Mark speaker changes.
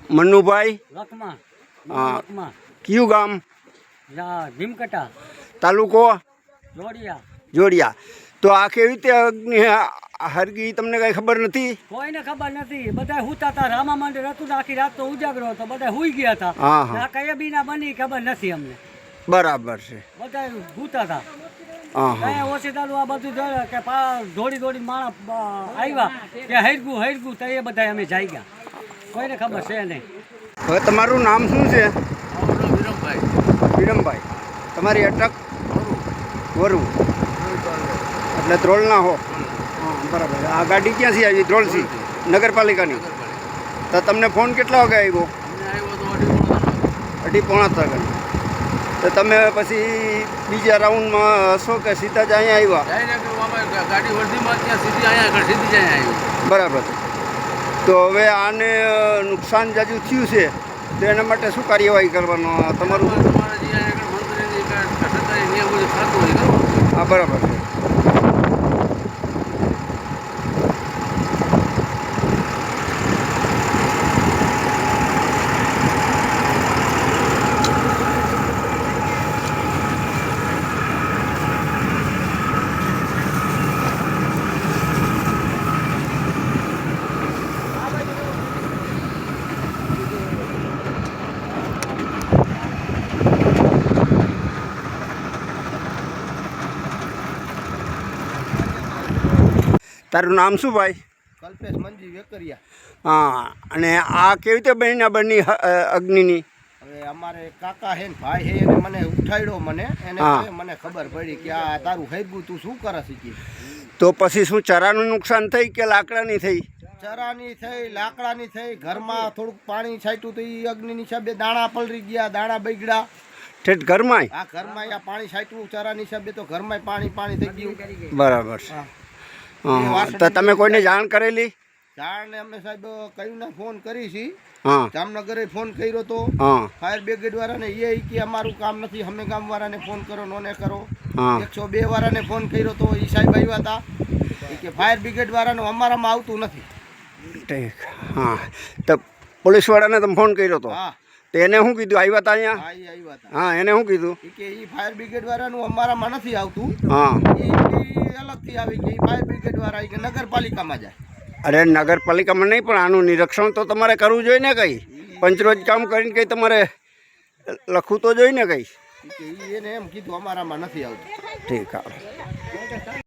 Speaker 1: મનુભાઈ
Speaker 2: લખમા
Speaker 1: હા કયું ગામ?
Speaker 2: ભીમકટા
Speaker 1: તાલુકો
Speaker 2: લોડિયા.
Speaker 1: જોડિયા. તો આ કેવી રીતે અગ્નિ હરગી તમને કઈ ખબર નથી?
Speaker 2: કોઈને ખબર નથી, બધા હુતા હતા. રામા મંદિર હતું ને આખી રાત તો ઉજાગરો હતો, બધા હુઈ ગયા હતા. આ કયા બી ના બની ખબર નથી અમને.
Speaker 1: બરાબર છે.
Speaker 2: બધા હુતા હતા. ઓછીતાનું આ બધું કે દોડી દોડી માણસ આવ્યા કે હરગું તો એ બધા અમે જઈ ગયા. કોઈને ખબર છે નહીં.
Speaker 1: હવે તમારું નામ શું છે? વિરમભાઈ. તમારી અટક વરુ એટલે ધ્રોળના હો? હા બરાબર. આ ગાડી ક્યાંથી આવી? ધ્રોળથી નગરપાલિકાની. તો તમને ફોન કેટલા વાગે આવ્યો? 2:30 તો તમે પછી બીજા રાઉન્ડમાં હશો કે સીધા જ અહીંયા આવ્યા? બરાબર. તો હવે આને નુકસાન જાજુ થયું છે તો એના માટે શું કાર્યવાહી કરવાનો તમારું? હા બરાબર છે. તારું નામ શું ભાઈ?
Speaker 3: કલ્પેશ મંજી વેકરિયા.
Speaker 1: હા. અને આ કેવી રીતે બની અગ્નિની?
Speaker 3: હવે અમારે કાકા હે ને ભાઈ હે એને મને ઉઠાડ્યો. મને ખબર પડી કે આ તારું હરગું તું શું કરે છે.
Speaker 1: તો પછી શું ચરાનું નુકસાન થઈ કે લાકડાની થઈ?
Speaker 3: ચરાની થઈ, લાકડાની થઈ. ઘરમાં થોડુંક પાણી છાંટ્યું તો એ અગ્નિની હિસાબે દાણા પલરી ગયા, દાણા બગડ્યા.
Speaker 1: ઠેઠ ઘરમાં?
Speaker 3: આ ઘરમાં પાણી છાંટ્યું ચરાની હિસાબે તો ઘરમાં પાણી થઈ ગયું.
Speaker 1: બરાબર છે. તો તમે કોઈને જાણ કરેલી?
Speaker 3: જાણ અમે સાહેબ કહ્યું ને ફોન કરી છે.
Speaker 1: હા.
Speaker 3: જામનગરે ફોન કર્યો તો ફાયર બ્રિગેડ વાળાને. એ કે અમારું કામ નથી, અમે ગામ વાળાને ફોન કરો નોને કરો. 102 વાળાને ફોન કર્યો તો એ સાહેબ આવ્યા હતા. એ કે ફાયર બ્રિગેડ વાળાનું અમારામાં આવતું નથી.
Speaker 1: ઠીક. હા. તો પોલીસ વાળાને તમે ફોન કર્યો તો?
Speaker 3: હા.
Speaker 1: તો એને શું કીધું? આવ્યા હતા અહીંયા?
Speaker 3: હા, એ આવ્યા હતા.
Speaker 1: હા. એને શું કીધું?
Speaker 3: કે એ ફાયર બ્રિગેડ વાળાનું અમારામાં નથી આવતું.
Speaker 1: હા.
Speaker 3: એ અલગથી આવી કે ફાયર બ્રિગેડ વાળા કે નગરપાલિકામાં જાય.
Speaker 1: અરે નગરપાલિકામાં નહીં, પણ આનું નિરીક્ષણ તો તમારે કરવું જોઈએ ને. કંઈ પંચરોજ કામ કરીને કંઈ તમારે લખવું તો જોઈએ ને કંઈ.
Speaker 3: એને એમ કીધું અમારામાં નથી આવતું.
Speaker 1: ઠીક.